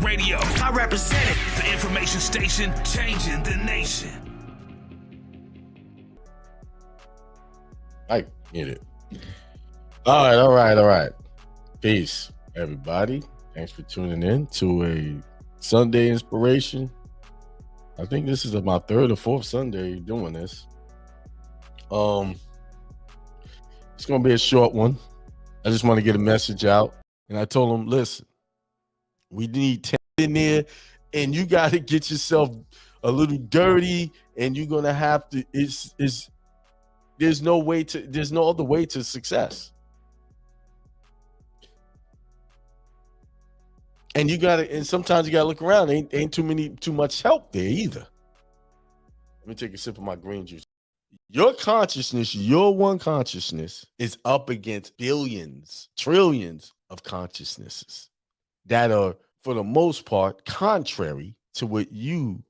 Radio. I represent it. The information station changing the nation. I get it. All right. Peace, everybody. Thanks for tuning in to a Sunday inspiration. I think this is my third or fourth Sunday doing this. It's gonna be a short one. I just want to get a message out, and I told them, listen, we need 10 in there, and you got to get yourself a little dirty, and you're gonna have to. There's no other way to success. And sometimes you gotta look around. Ain't too much help there either. Let me take a sip of my green juice. Your consciousness, your one consciousness, is up against billions, trillions of consciousnesses that are, for the most part, contrary to what you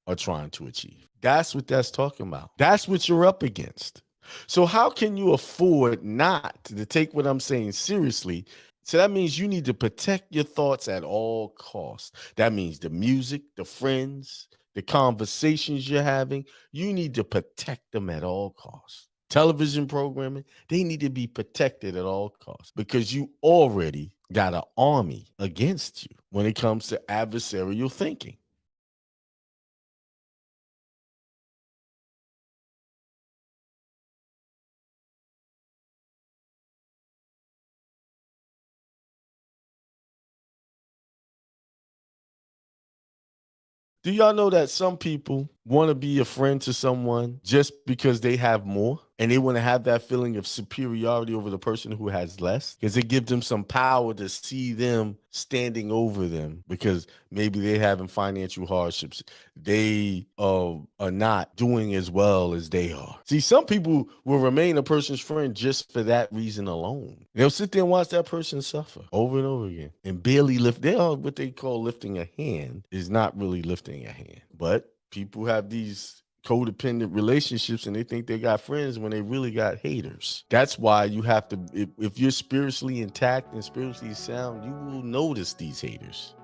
are trying to achieve. That's what that's talking about. That's what you're up against. So how can you afford not to take what I'm saying seriously? So that means you need to protect your thoughts at all costs. That means the music, the friends, the conversations you're having, you need to protect them at all costs. Television programming, they need to be protected at all costs because you already got an army against you when it comes to adversarial thinking. Do y'all know that some people want to be a friend to someone just because they have more and they want to have that feeling of superiority over the person who has less because it gives them some power to see them standing over them because maybe they're having financial hardships. They are not doing as well as they are. See, some people will remain a person's friend just for that reason alone. They'll sit there and watch that person suffer over and over again and barely lift. They are what they call lifting a hand is not really lifting a hand, but people have these codependent relationships and they think they got friends when they really got haters. That's why you have to, if you're spiritually intact and spiritually sound, you will notice these haters.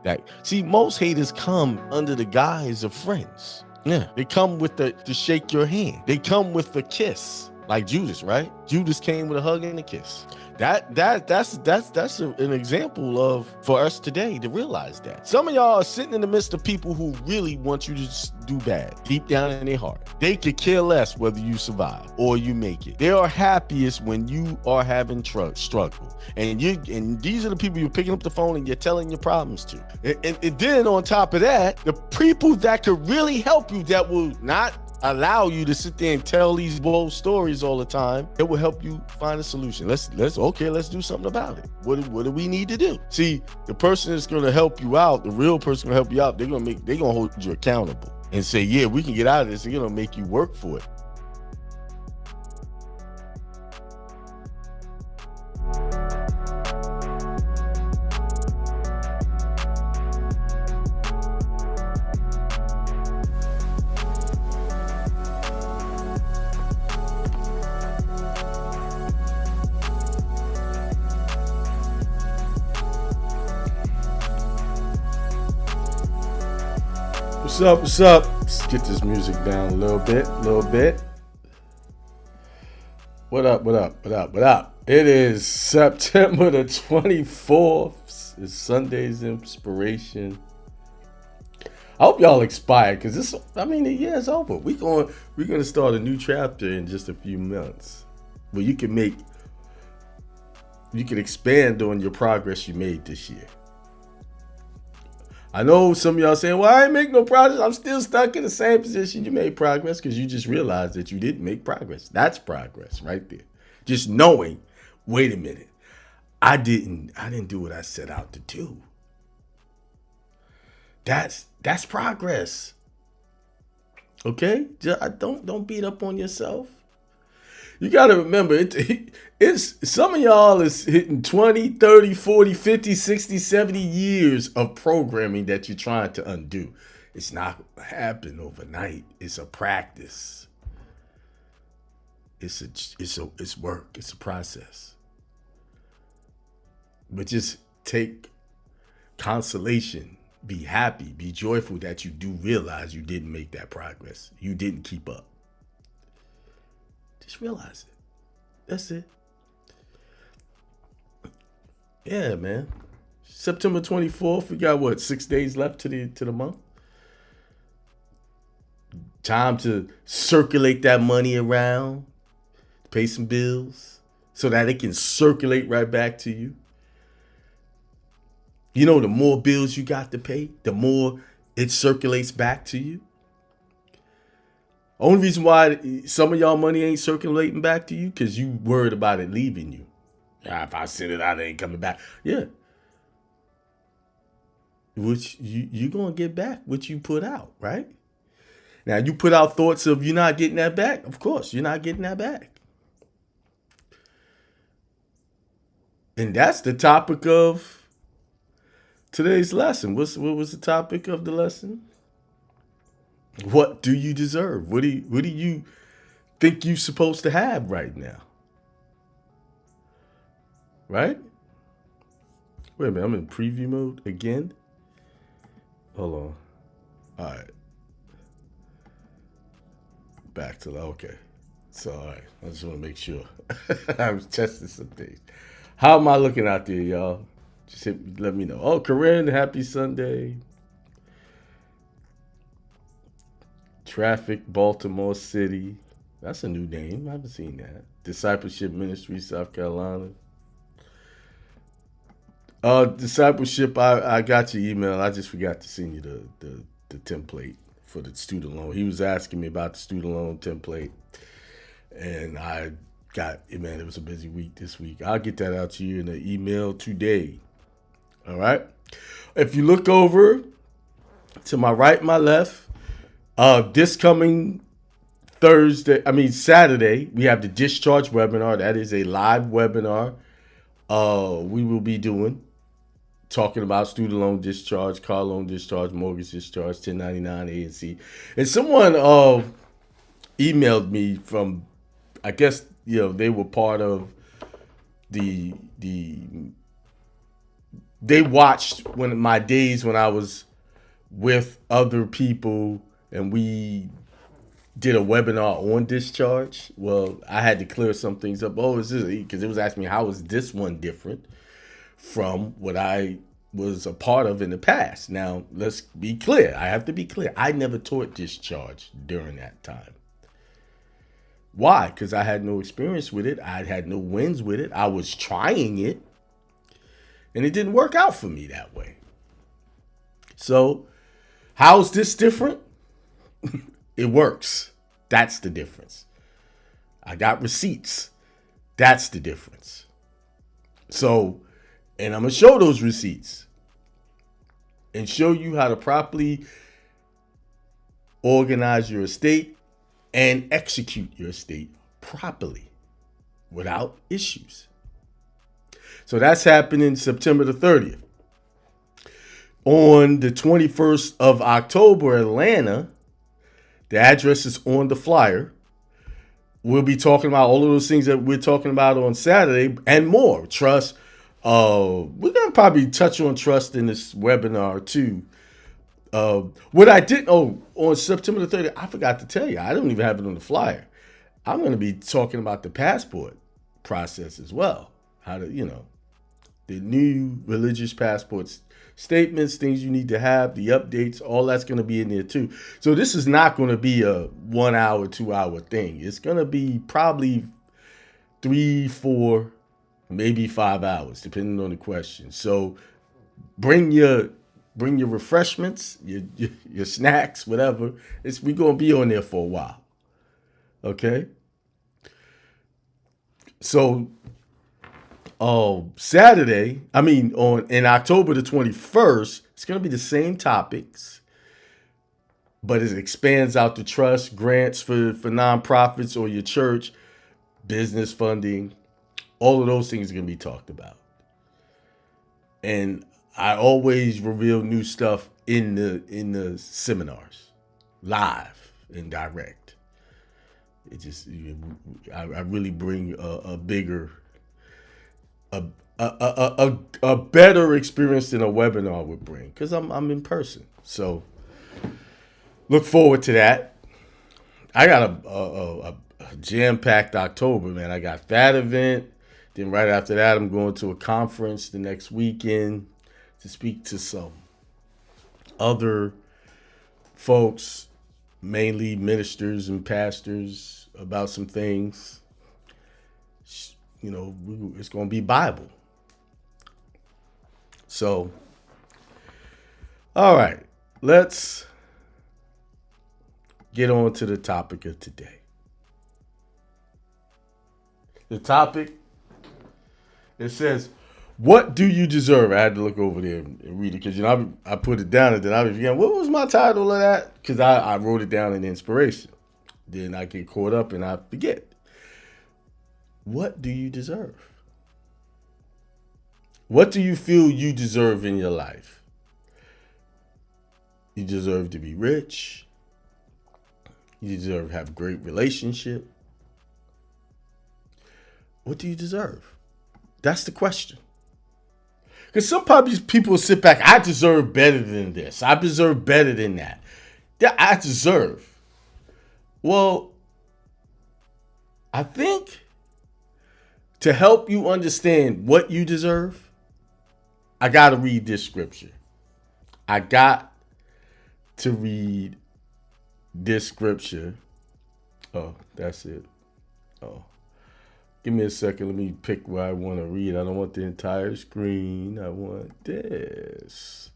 Most haters come under the guise of friends. Yeah, they come with to shake your hand. They come with the kiss, like Judas, right? Judas came with a hug and a kiss. That's an example of for us today to realize that some of y'all are sitting in the midst of people who really want you to do bad deep down in their heart. They could care less whether you survive or you make it. They are happiest when you are having struggle, and these are the people you're picking up the phone and you're telling your problems to. And then on top of that, the people that could really help you that will not allow you to sit there and tell these bold stories all the time, it will help you find a solution. Let's do something about it. What do we need to do? See, the person that's going to help you out, the real person going to help you out, they're going to hold you accountable and say, yeah, we can get out of this. They're going to make you work for it. What's up? Let's get this music down a little bit. What up? It is September the 24th. It's Sunday's inspiration. I hope y'all expired because the year is over. We're gonna start a new chapter in just a few months where you can expand on your progress you made this year. I know some of y'all saying, well, I ain't make no progress. I'm still stuck in the same position. You made progress because you just realized that you didn't make progress. That's progress right there. Just knowing, wait a minute, I didn't do what I set out to do. That's progress. Okay? Don't beat up on yourself. You got to remember, it's some of y'all is hitting 20, 30, 40, 50, 60, 70 years of programming that you're trying to undo. It's not happening overnight. It's a practice. It's work. It's a process. But just take consolation be happy, be joyful that you do realize you didn't make that progress. You didn't keep up. Just realize it. That's it. Yeah, man. September 24th, we got what, 6 days left to the month? Time to circulate that money around, pay some bills, so that it can circulate right back to you. You know, the more bills you got to pay, the more it circulates back to you. Only reason why some of y'all money ain't circulating back to you, because you worried about it leaving you. If I send it out, it ain't coming back. Yeah. Which you going to get back what you put out, right? Now, you put out thoughts of you're not getting that back. Of course, you're not getting that back. And that's the topic of today's lesson. What was the topic of the lesson? What do you deserve? What do you think you're supposed to have right now? Right? Wait a minute, I'm in preview mode again. Hold on. All right. Back to okay. So all right, I just want to make sure. I was testing some things. How am I looking out there, y'all? Just let me know. Oh, Corinne, happy Sunday. Traffic, Baltimore City. That's a new name. I haven't seen that. Discipleship Ministry, South Carolina. Discipleship, I got your email. I just forgot to send you the template for the student loan. He was asking me about the student loan template. And I got, man, it was a busy week this week. I'll get that out to you in an email today. All right. If you look over to my right, my left, this coming Saturday, we have the discharge webinar. That is a live webinar we will be doing, talking about student loan discharge, car loan discharge, mortgage discharge, 1099 A and C. And someone emailed me from, I guess, they were part of they watched my days when I was with other people and we did a webinar on discharge. Well, I had to clear some things up. Oh, is this, because it was asking me, how is this one different from what I was a part of in the past? Now, let's be clear. I have to be clear. I never taught discharge during that time. Why? Because I had no experience with it. I had no wins with it. I was trying it, and it didn't work out for me that way. So, how's this different? It works. That's the difference. I got receipts. That's the difference. So, and I'm going to show those receipts and show you how to properly organize your estate and execute your estate properly without issues. So that's happening September the 30th. On the 21st of October, Atlanta, the address is on the flyer. We'll be talking about all of those things that we're talking about on Saturday and more. Trust. We're going to probably touch on trust in this webinar too. What I did, on September the 30th, I forgot to tell you, I don't even have it on the flyer. I'm going to be talking about the passport process as well. How to, the new religious passports, statements, things you need to have, the updates, all that's going to be in there too. So this is not going to be a 1 hour, 2 hour thing. It's going to be probably 3, 4, maybe 5 hours, depending on the question. So bring your refreshments, your snacks, whatever. We're going to be on there for a while. Okay? So Saturday, in October the 21st, it's going to be the same topics, but it expands out to trust, grants for nonprofits or your church, business funding. All of those things are going to be talked about. And I always reveal new stuff in the seminars, live and direct. It just, I really bring a bigger a a better experience than a webinar would bring because I'm in person. So look forward to that. I got a jam-packed October, man. I got that event. Then right after that, I'm going to a conference the next weekend to speak to some other folks, mainly ministers and pastors, about some things. You know, it's going to be Bible. So, all right, let's get on to the topic of today. The topic, it says, what do you deserve? I had to look over there and read it because, you know, I put it down and then I was again, what was my title of that? Because I wrote it down in inspiration. Then I get caught up and I forget. What do you deserve? What do you feel you deserve in your life? You deserve to be rich. You deserve to have a great relationship. What do you deserve? That's the question. Because some people sit back, I deserve better than this. I deserve better than that. Yeah, I deserve. Well, I think to help you understand what you deserve, I got to read this scripture. I got to read this scripture. Oh, that's it. Oh. Give me a second. Let me pick where I want to read. I don't want the entire screen. I want this.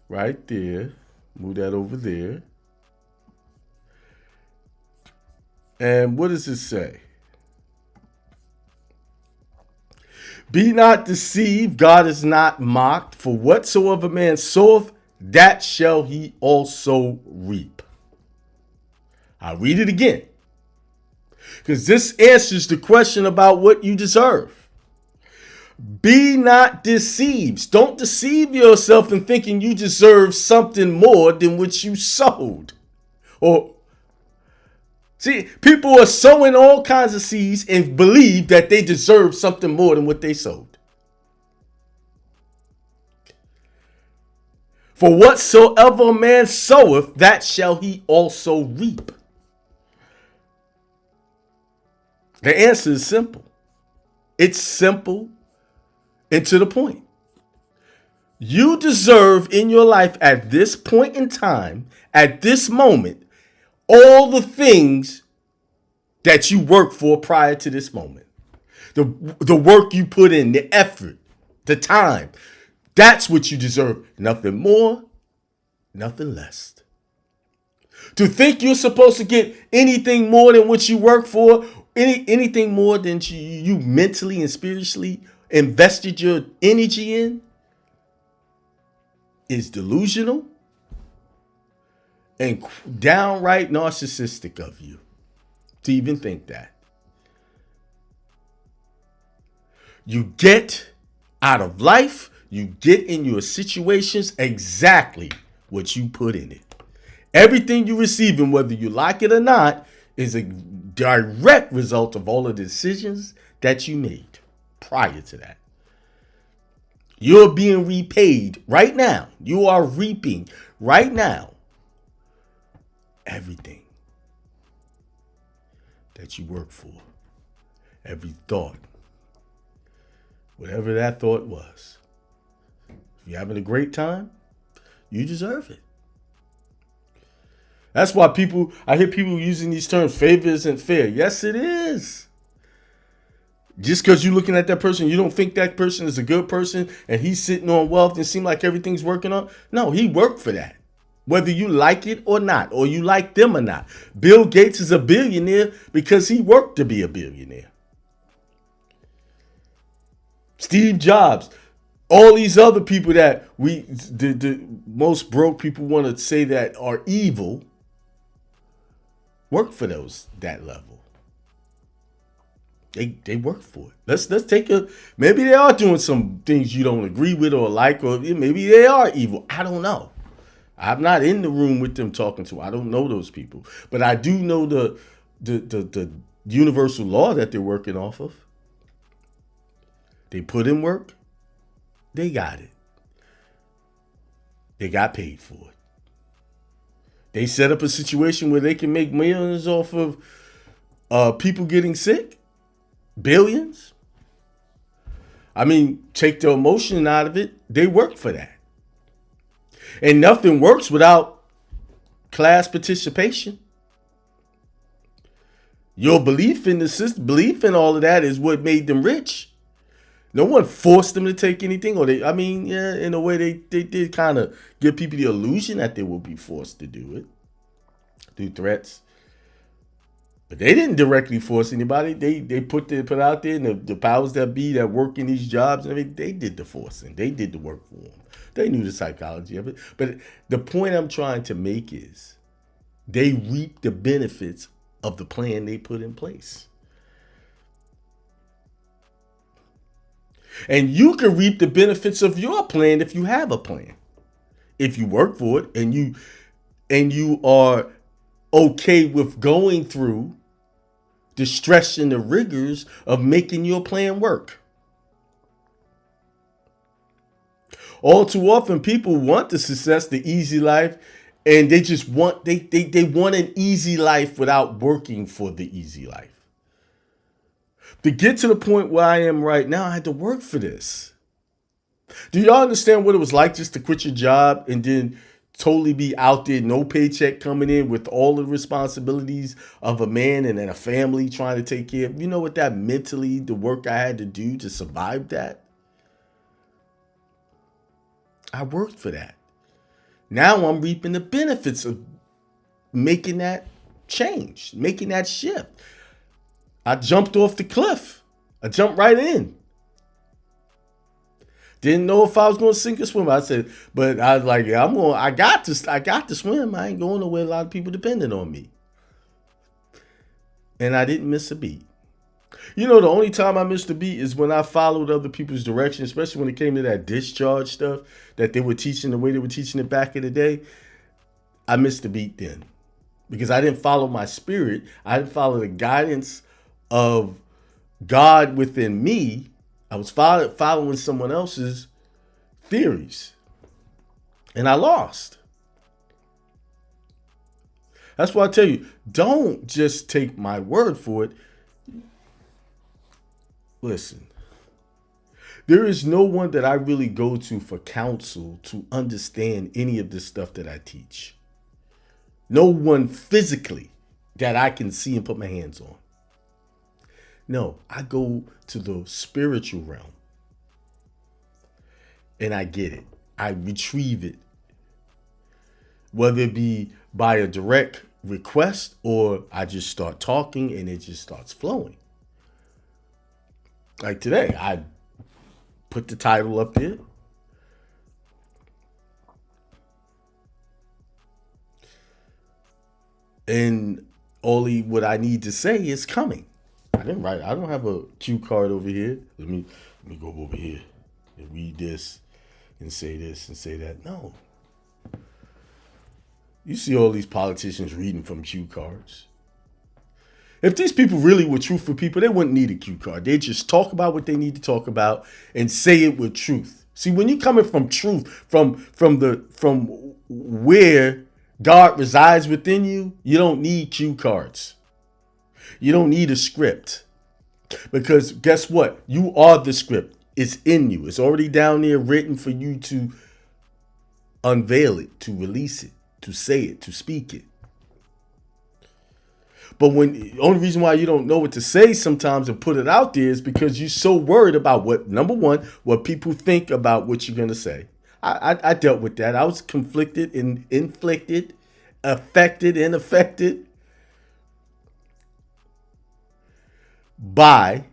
Right there. Move that over there. And what does it say? Be not deceived. God is not mocked. For whatsoever man soweth, that shall he also reap. I'll read it again, because this answers the question about what you deserve. Be not deceived. Don't deceive yourself in thinking you deserve something more than what you sowed. Or see, people are sowing all kinds of seeds and believe that they deserve something more than what they sowed. For whatsoever a man soweth, that shall he also reap. The answer is simple. It's simple and to the point. You deserve in your life at this point in time, at this moment, all the things that you worked for prior to this moment. The work you put in, the effort, the time. That's what you deserve. Nothing more, nothing less. To think you're supposed to get anything more than what you work for, anything more than you mentally and spiritually invested your energy in, is delusional and downright narcissistic of you to even think that. You get out of life, you get in your situations exactly what you put in it. Everything you receive, and whether you like it or not, is a direct result of all of the decisions that you made prior to that. You're being repaid right now. You are reaping right now everything that you work for. Every thought. Whatever that thought was. If you're having a great time, you deserve it. That's why I hear people using these terms, favor isn't fair. Yes, it is. Just because you're looking at that person, you don't think that person is a good person and he's sitting on wealth and seem like everything's working on. No, he worked for that. Whether you like it or not, or you like them or not. Bill Gates is a billionaire because he worked to be a billionaire. Steve Jobs, all these other people that the most broke people want to say that are evil, work for that level. They work for it. Let's take maybe they are doing some things you don't agree with or like, or maybe they are evil. I don't know. I'm not in the room with them talking to. I don't know those people, but I do know the universal law that they're working off of. They put in work. They got it. They got paid for it. They set up a situation where they can make millions off of people getting sick. Billions. I mean, take the emotion out of it. They work for that. And nothing works without class participation. Your belief in the system, belief in all of that is what made them rich. No one forced them to take anything, or in a way they did kind of give people the illusion that they would be forced to do it through threats. But they didn't directly force anybody. They put out there, and the powers that be that work in these jobs and everything, they did the forcing. They did the work for them. They knew the psychology of it. But the point I'm trying to make is they reap the benefits of the plan they put in place. And you can reap the benefits of your plan if you have a plan. If you work for it and you are okay with going through the stress and the rigors of making your plan work. All too often people want the success, the easy life, and they just want they want an easy life without working for the easy life. To get to the point where I am right now, I had to work for this. Do y'all understand what it was like just to quit your job and then totally be out there, no paycheck coming in with all the responsibilities of a man and then a family trying to take care of? You know what that mentally, the work I had to do to survive that? I worked for that. Now I'm reaping the benefits of making that change, making that shift. I jumped off the cliff. I jumped right in. Didn't know if I was going to sink or swim. I said, but I was like, I got to swim. I ain't going nowhere. A lot of people depending on me. And I didn't miss a beat. You know, the only time I missed a beat is when I followed other people's direction, especially when it came to that discharge stuff that they were teaching the way they were teaching it back in the day. I missed the beat then because I didn't follow my spirit. I didn't follow the guidance of God within me. I was following someone else's theories. And I lost. That's why I tell you, don't just take my word for it. Listen, there is no one that I really go to for counsel to understand any of this stuff that I teach. No one physically that I can see and put my hands on. No, I go to the spiritual realm and I get it. I retrieve it. Whether it be by a direct request or I just start talking and it just starts flowing. Like today, I put the title up there. And only what I need to say is coming. I didn't write. I don't have a cue card over here. Let me go over here and read this and say this and say that. No. You see all these politicians reading from cue cards. If these people really were truthful people, they wouldn't need a cue card. They just talk about what they need to talk about and say it with truth. See, when you're coming from truth, from where God resides within you, you don't need cue cards. You don't need a script. Because guess what? You are the script. It's in you. It's already down there written for you to unveil it, to release it, to say it, to speak it. But the only reason why you don't know what to say sometimes and put it out there is because you're so worried about what people think about what you're going to say. I dealt with that. I was conflicted and inflicted, affected and affected by,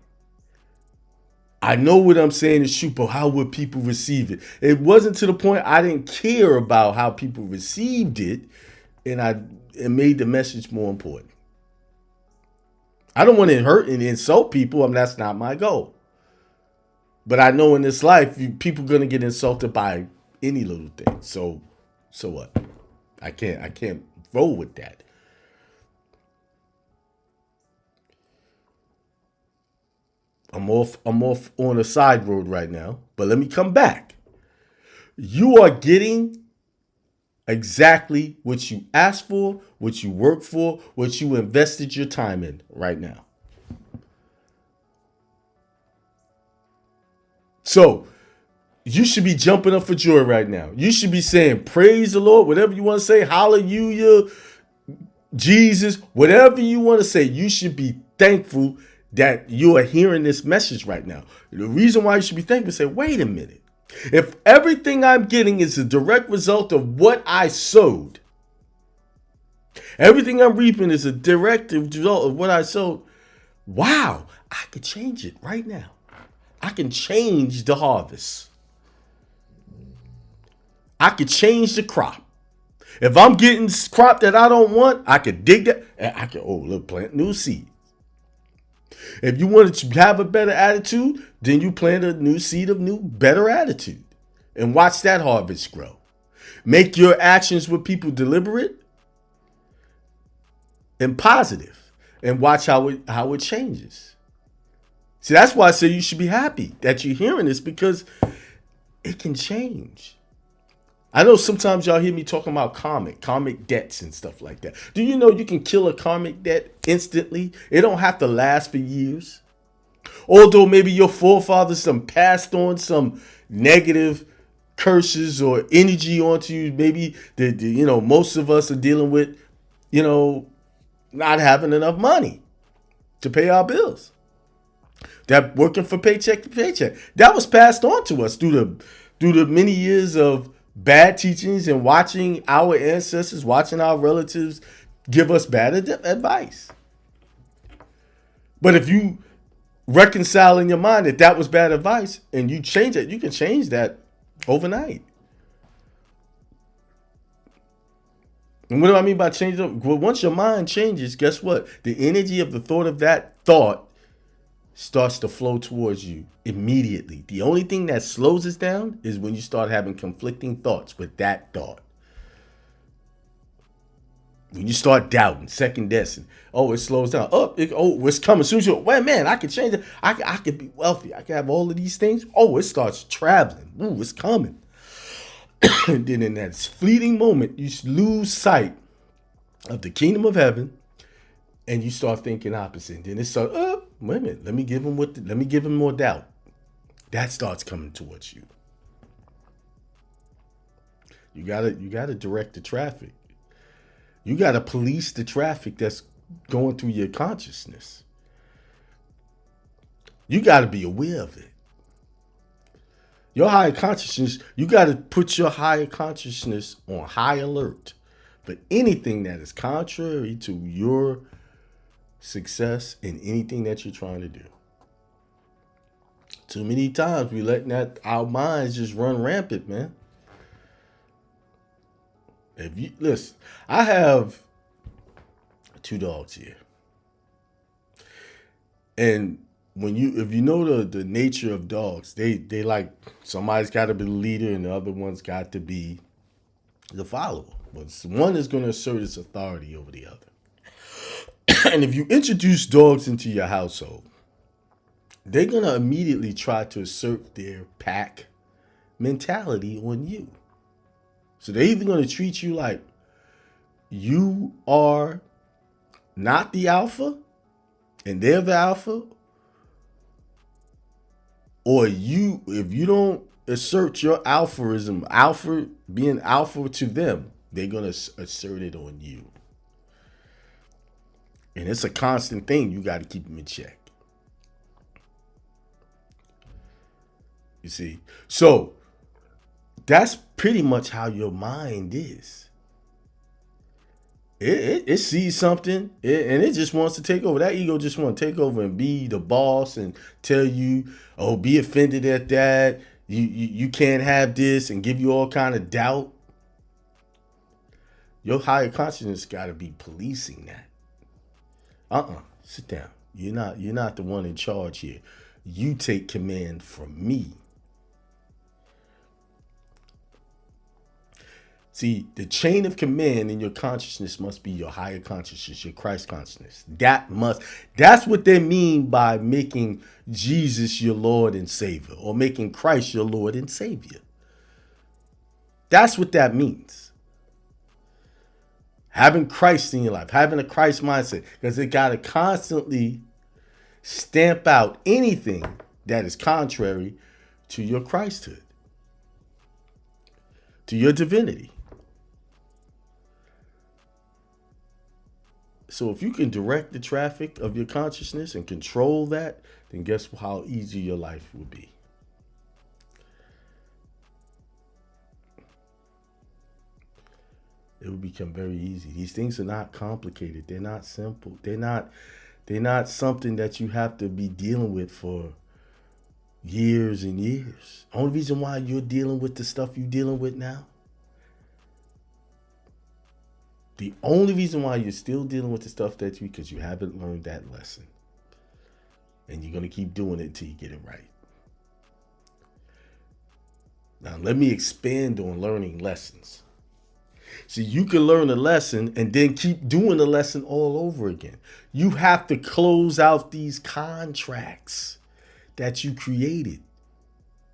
I know what I'm saying is true, but how would people receive it? It wasn't to the point I didn't care about how people received it, and it made the message more important. I don't want to hurt and insult people. That's not my goal. But I know in this life, people are going to get insulted by any little thing. So what? I can't roll with that. I'm off on a side road right now, but let me come back. You are getting exactly what you asked for, what you worked for, what you invested your time in right now. So you should be jumping up for joy right now. You should be saying, praise the Lord, whatever you want to say, hallelujah, Jesus, whatever you want to say. You should be thankful that you are hearing this message right now. The reason why you should be thankful is say, wait a minute. If everything I'm getting is a direct result of what I sowed, everything I'm reaping is a direct result of what I sowed, wow, I could change it right now. I can change the harvest. I could change the crop. If I'm getting crop that I don't want, I could dig that and I can look, plant new seed. If you want to have a better attitude, then you plant a new seed of better attitude and watch that harvest grow. Make your actions with people deliberate and positive and watch how it changes. See, that's why I say you should be happy that you're hearing this, because it can change. I know sometimes y'all hear me talking about karmic debts and stuff like that. Do you know you can kill a karmic debt instantly? It don't have to last for years. Although maybe your forefathers passed on some negative curses or energy onto you. Maybe most of us are dealing with, not having enough money to pay our bills. That working for paycheck to paycheck. That was passed on to us through the many years of bad teachings and watching our ancestors, watching our relatives give us bad advice. But if you reconcile in your mind that was bad advice and you change it, you can change that overnight. And what do I mean by change? Well, once your mind changes, guess what? The energy of the thought of that thought starts to flow towards you immediately. The only thing that slows us down is when you start having conflicting thoughts with that thought. When you start doubting, second guessing, it slows down. It's coming soon. Wait, man, I can change it. I can be wealthy. I can have all of these things. It starts traveling. Ooh, it's coming. And then in that fleeting moment, you lose sight of the kingdom of heaven, and you start thinking opposite. And then it starts, wait a minute, let me give him more doubt. That starts coming towards you. You gotta direct the traffic. You gotta police the traffic that's going through your consciousness. You gotta be aware of it. Your higher consciousness, you gotta put your higher consciousness on high alert for anything that is contrary to your success in anything that you're trying to do. Too many times we letting our minds just run rampant, man. Listen, I have 2 dogs here. And if you know the nature of dogs, they like, somebody's got to be the leader and the other one's got to be the follower. But one is going to assert its authority over the other. And if you introduce dogs into your household, they're going to immediately try to assert their pack mentality on you. So they're either going to treat you like you are not the alpha and they're the alpha, or if you don't assert your alpha being alpha to them, they're going to assert it on you. And it's a constant thing. You got to keep them in check. You see? So that's pretty much how your mind is. It sees something and it just wants to take over. That ego just wants to take over and be the boss and tell you, be offended at that. You can't have this, and give you all kind of doubt. Your higher consciousness got to be policing that. Sit down. You're not the one in charge here. You take command from me. See, the chain of command in your consciousness must be your higher consciousness, your Christ consciousness. That's what they mean by making Jesus your Lord and Savior, or making Christ your Lord and Savior. That's what that means. Having Christ in your life, having a Christ mindset, because it got to constantly stamp out anything that is contrary to your Christhood, to your divinity. So if you can direct the traffic of your consciousness and control that, then guess how easy your life would be. It would become very easy. These things are not complicated. They're not simple. They're not something that you have to be dealing with for years and years. Only reason why you're dealing with the stuff you're dealing with now, the only reason why you're still dealing with the stuff that because you haven't learned that lesson. And you're going to keep doing it until you get it right. Now, let me expand on learning lessons. See, you can learn a lesson and then keep doing the lesson all over again. You have to close out these contracts that you created.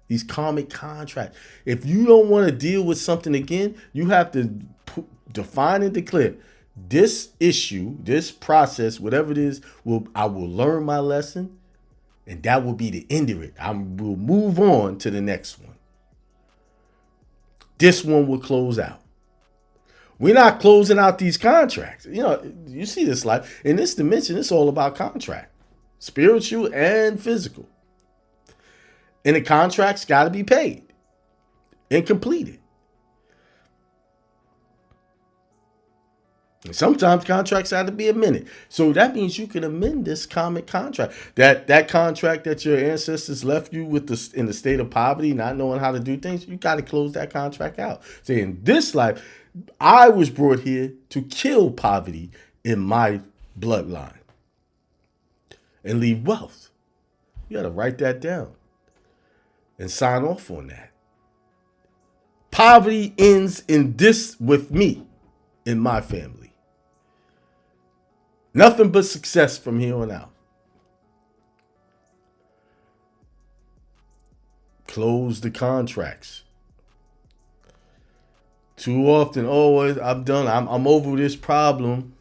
These karmic contracts. If you don't want to deal with something again, you have to define and declare this issue, this process, whatever it is, I will learn my lesson, and that will be the end of it. I will move on to the next one. This one will close out. We're not closing out these contracts. You know, you see this life. In this dimension, it's all about contract. Spiritual and physical. And the contracts got to be paid and completed. And sometimes contracts have to be amended. So that means you can amend this karmic contract. That contract that your ancestors left you with in the state of poverty, not knowing how to do things, you got to close that contract out. Say, in this life, I was brought here to kill poverty in my bloodline and leave wealth. You got to write that down and sign off on that. Poverty ends in this with me, in my family. Nothing but success from here on out. Close the contracts. Too often, I'm done. I'm over this problem.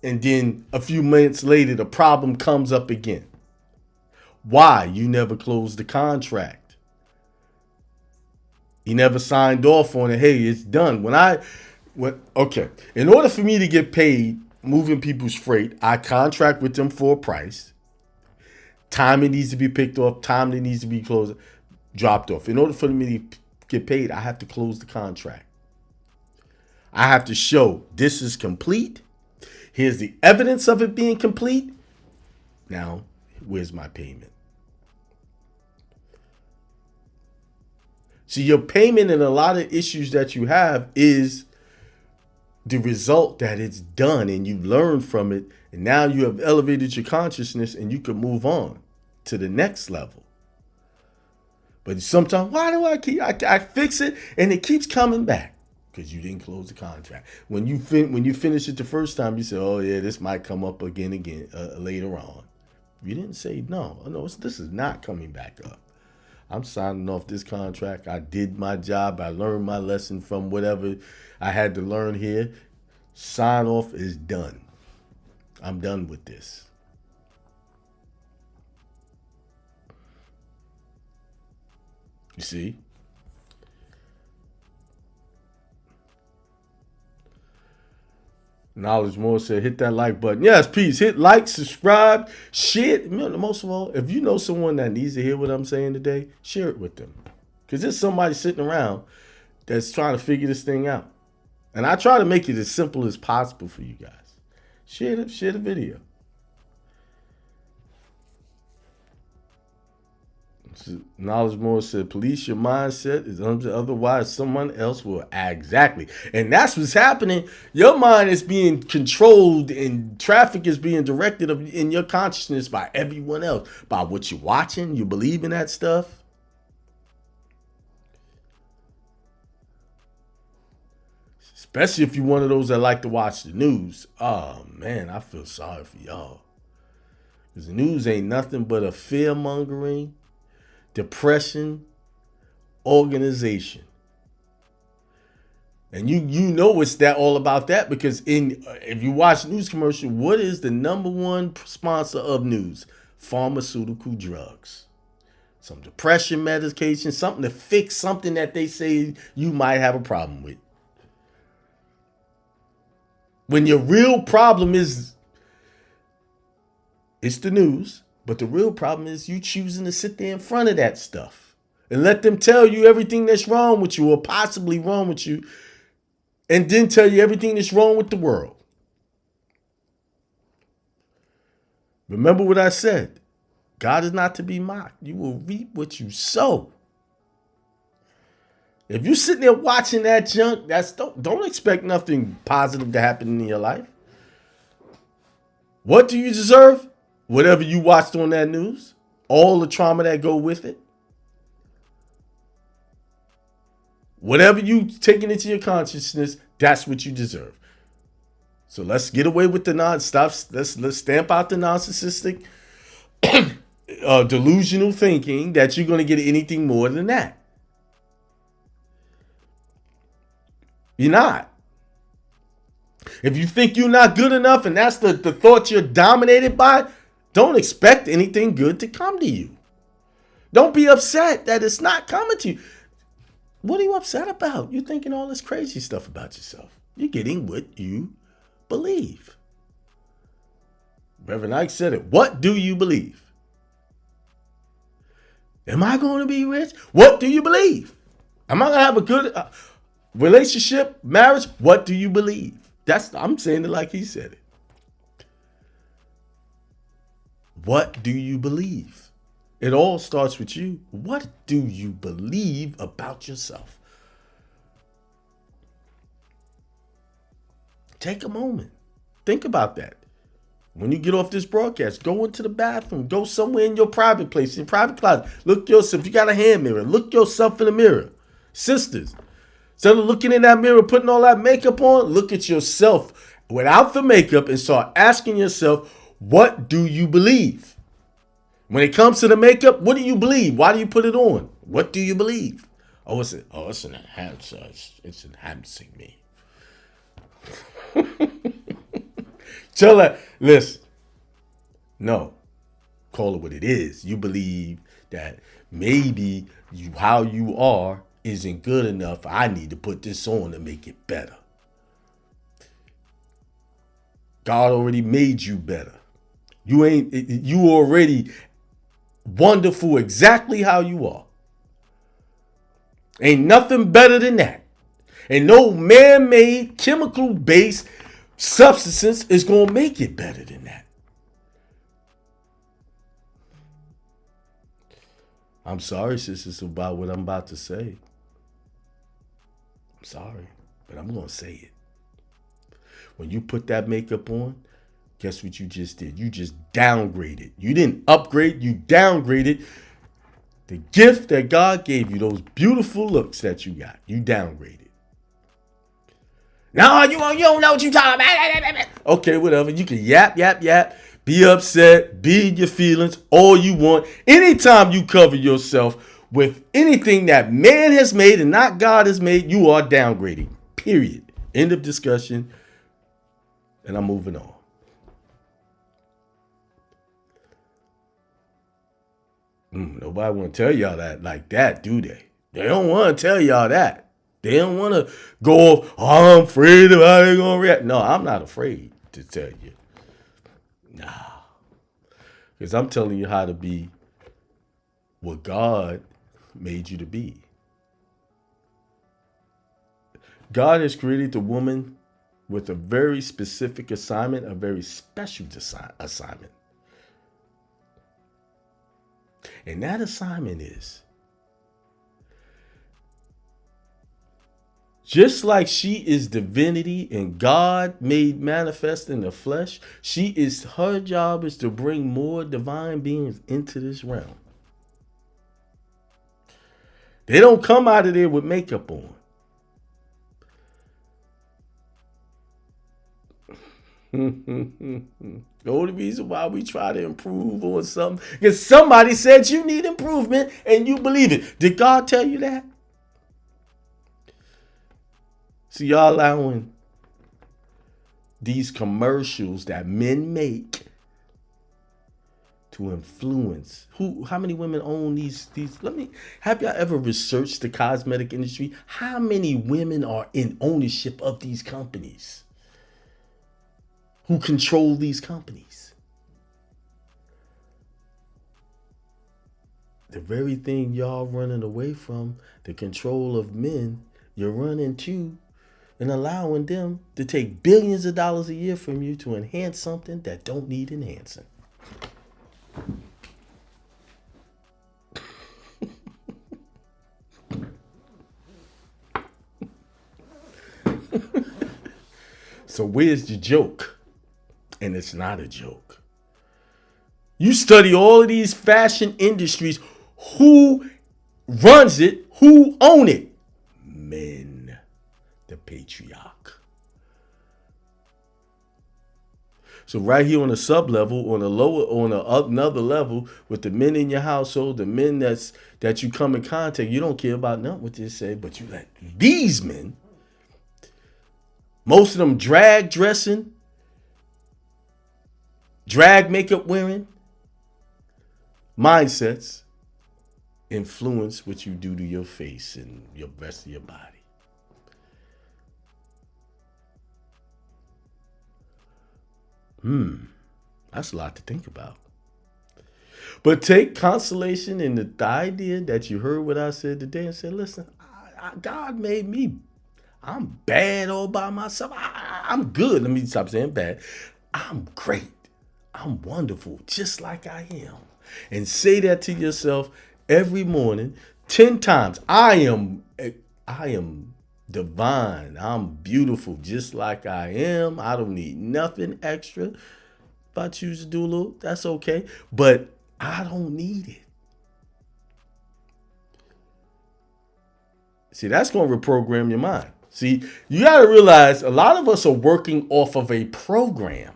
And then a few minutes later, the problem comes up again. Why? You never closed the contract. You never signed off on it. Hey, it's done. Okay. In order for me to get paid moving people's freight, I contract with them for a price. Time it needs to be picked off. Time that needs to be dropped off. In order for me to get paid, I have to close the contract. I have to show this is complete. Here's the evidence of it being complete. Now, where's my payment? See, your payment in a lot of issues that you have is the result that it's done and you learned from it. And now you have elevated your consciousness and you can move on to the next level. But sometimes, why do I fix it and it keeps coming back? Because you didn't close the contract. When you finish it the first time, you say, oh yeah, this might come up again later on. You didn't say no, this is not coming back up. I'm signing off this contract. I did my job. I learned my lesson from whatever I had to learn here. Sign off is done. I'm done with this. You see? Knowledge More said, hit that like button. Yes, please hit like, subscribe, share it. Most of all, if you know someone that needs to hear what I'm saying today, share it with them. Because there's somebody sitting around that's trying to figure this thing out. And I try to make it as simple as possible for you guys. Share the video. Knowledge More said, police your mindset, is otherwise someone else will. Exactly. And that's what's happening. Your mind is being controlled and traffic is being directed in your consciousness by everyone else. By what you're watching, you believe in that stuff. Especially if you're one of those that like to watch the news. Oh, man, I feel sorry for y'all. Because the news ain't nothing but a fear-mongering, depression organization. And you know it's that all about that because if you watch news commercial, what is the number one sponsor of news? Pharmaceutical drugs. Some depression medication, something to fix something that they say you might have a problem with. When your real problem is it's the news, but the real problem is you choosing to sit there in front of that stuff and let them tell you everything that's wrong with you or possibly wrong with you, and then tell you everything that's wrong with the world. Remember what I said. God is not to be mocked. You will reap what you sow. If you're sitting there watching that junk, don't expect nothing positive to happen in your life. What do you deserve? Whatever you watched on that news, all the trauma that go with it. Whatever you taking into your consciousness, that's what you deserve. So let's get away with the non-stuff. Let's stamp out the narcissistic, delusional thinking that you're going to get anything more than that. You're not. If you think you're not good enough and that's the thought you're dominated by, don't expect anything good to come to you. Don't be upset that it's not coming to you. What are you upset about? You're thinking all this crazy stuff about yourself. You're getting what you believe. Reverend Ike said it. What do you believe? Am I going to be rich? What do you believe? Am I going to have a good relationship, marriage? What do you believe? I'm saying it like he said it. What do you believe? It all starts with you. What do you believe about yourself? Take a moment. Think about that. When you get off this broadcast, go into the bathroom. Go somewhere in your private place, in your private closet. Look yourself. If you got a hand mirror, look yourself in the mirror. Sisters, instead of looking in that mirror, putting all that makeup on, look at yourself without the makeup and start asking yourself, what do you believe? When it comes to the makeup, what do you believe? Why do you put it on? What do you believe? It's an enhancer. It's enhancing me. Tell her, listen, no, call it what it is. You believe that maybe how you are isn't good enough. I need to put this on to make it better. God already made you better. You already wonderful exactly how you are. Ain't nothing better than that. And no man-made, chemical-based substance is going to make it better than that. I'm sorry, sisters, about what I'm about to say. I'm sorry, but I'm going to say it. When you put that makeup on, guess what you just did? You just downgraded. You didn't upgrade, you downgraded the gift that God gave you, those beautiful looks that you got. You downgraded. No, you don't know what you're talking about. Okay, whatever. You can yap, be upset, be in your feelings, all you want. Anytime you cover yourself with anything that man has made and not God has made, you are downgrading. Period. End of discussion. And I'm moving on. Nobody want to tell y'all that like that, do they? They don't want to tell y'all that. They don't want to go, I'm afraid of how they're going to react. No, I'm not afraid to tell you. Nah. Because I'm telling you how to be what God made you to be. God has created the woman with a very specific assignment, a very special assignment. And that assignment is, just like she is divinity and God made manifest in the flesh, her job is to bring more divine beings into this realm. They don't come out of there with makeup on. The only reason why we try to improve on something is somebody said you need improvement and you believe it. Did God tell you that? See, y'all allowing these commercials that men make to influence. How many women own these have y'all ever researched the cosmetic industry? How many women are in ownership of these companies? Who control these companies? The very thing y'all running away from, the control of men, you're running to and allowing them to take billions of dollars a year from you to enhance something that don't need enhancing. So where's the joke? And it's not a joke. You study all of these fashion industries. Who runs it? Who own it? Men. The patriarch. So right here on the sub level, on another level, with the men in your household, the men that you come in contact, you don't care about nothing what they say, but you let these men, most of them drag dressing, drag makeup wearing, mindsets influence what you do to your face and your rest of your body. That's a lot to think about. But take consolation in the idea that you heard what I said today and said, listen, God made me. I'm bad all by myself. I'm good. Let me stop saying bad. I'm great. I'm wonderful, just like I am. And say that to yourself every morning 10 times. I am divine. I'm beautiful, just like I am. I don't need nothing extra. If I choose to do a little, that's okay. But I don't need it. See, that's going to reprogram your mind. See, you got to realize a lot of us are working off of a program.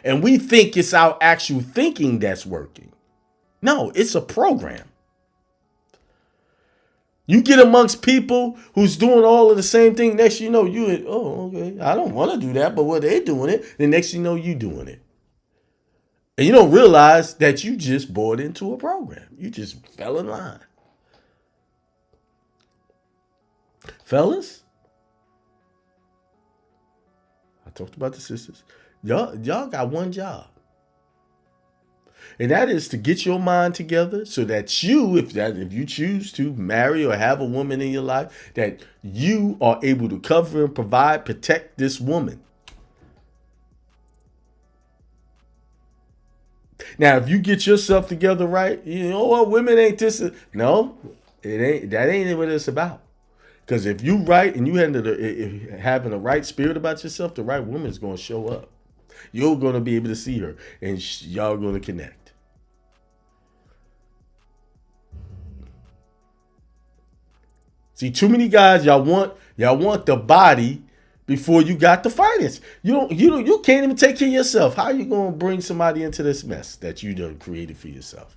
And we think it's our actual thinking that's working. No, it's a program. You get amongst people who's doing all of the same thing. Next you know, okay, I don't want to do that, but what they're doing it, the next you know, you doing it. And you don't realize that you just bought into a program. You just fell in line. Fellas, I talked about the sisters. Y'all got one job. And that is to get your mind together so that if you choose to marry or have a woman in your life, that you are able to cover and provide, protect this woman. Now, if you get yourself together right, you know what, women ain't this. No, it ain't. That ain't what it's about. Because if you right and you having the right spirit about yourself, the right woman is going to show up. You're going to be able to see her, and y'all going to connect. See, too many guys, y'all want the body before you got the finance. You can't even take care of yourself. How are you gonna bring somebody into this mess that you done created for yourself?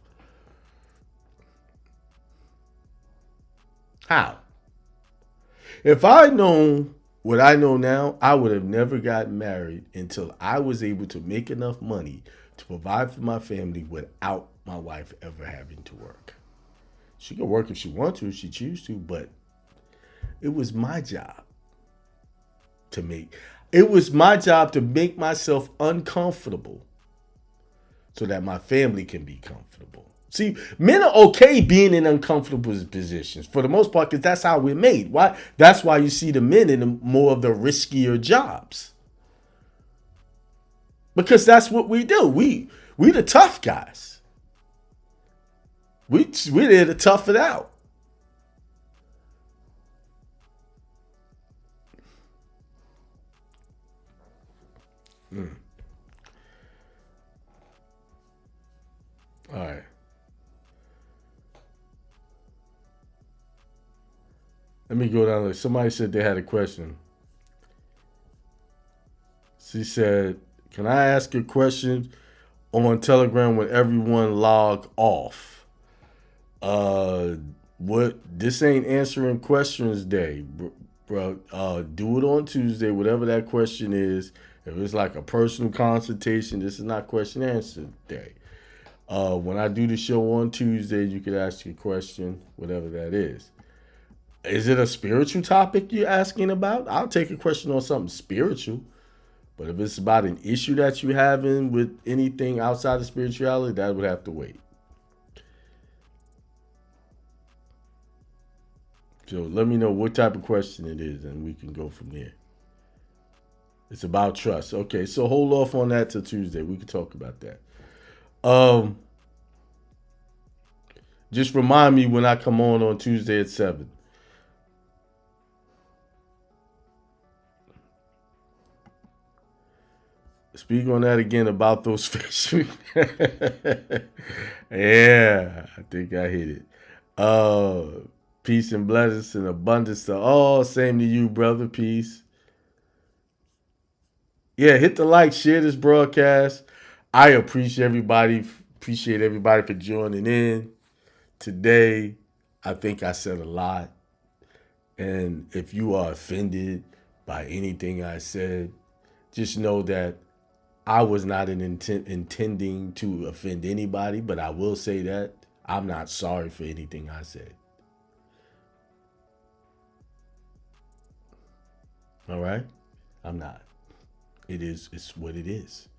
How? If I known what I know now, I would have never gotten married until I was able to make enough money to provide for my family without my wife ever having to work. She can work if she wants to, if she chooses to, but it was my job to make myself uncomfortable so that my family can be comfortable. See, men are okay being in uncomfortable positions for the most part because that's how we're made. Why? That's why you see the men in more of the riskier jobs. Because that's what we do. We the tough guys. We're there to tough it out. All right. Let me go down. Somebody said they had a question. She said, "Can I ask a question on Telegram when everyone log off?" Uh, what? This ain't answering questions day, bro. Do it on Tuesday, whatever that question is. If it's like a personal consultation, this is not question answer day. When I do the show on Tuesday, you could ask your question, whatever that is. Is it a spiritual topic you're asking about? I'll take a question on something spiritual. But if it's about an issue that you're having with anything outside of spirituality, that would have to wait. So let me know what type of question it is, and we can go from there. It's about trust. Okay, so hold off on that till Tuesday. We can talk about that. Um, just remind me when I come on Tuesday at 7. Speak on that again about those fish. Yeah, I think I hit it. Peace and blessings and abundance to all. Same to you, brother. Peace. Yeah, hit the like, share this broadcast. I appreciate everybody for joining in today. I think I said a lot. And if you are offended by anything I said, just know that I was not intending to offend anybody, but I will say that I'm not sorry for anything I said. All right? I'm not. It's what it is.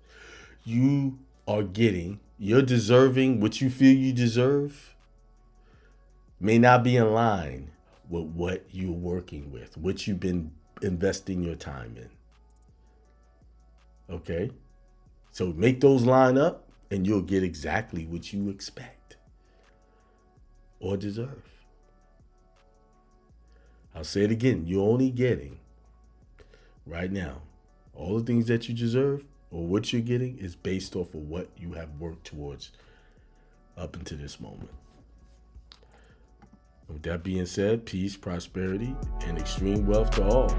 You're deserving what you feel you deserve may not be in line with what you're working with, what you've been investing your time in. Okay? So make those line up and you'll get exactly what you expect or deserve. I'll say it again. You're only getting right now all the things that you deserve or what you're getting is based off of what you have worked towards up until this moment. With that being said, peace, prosperity, and extreme wealth to all.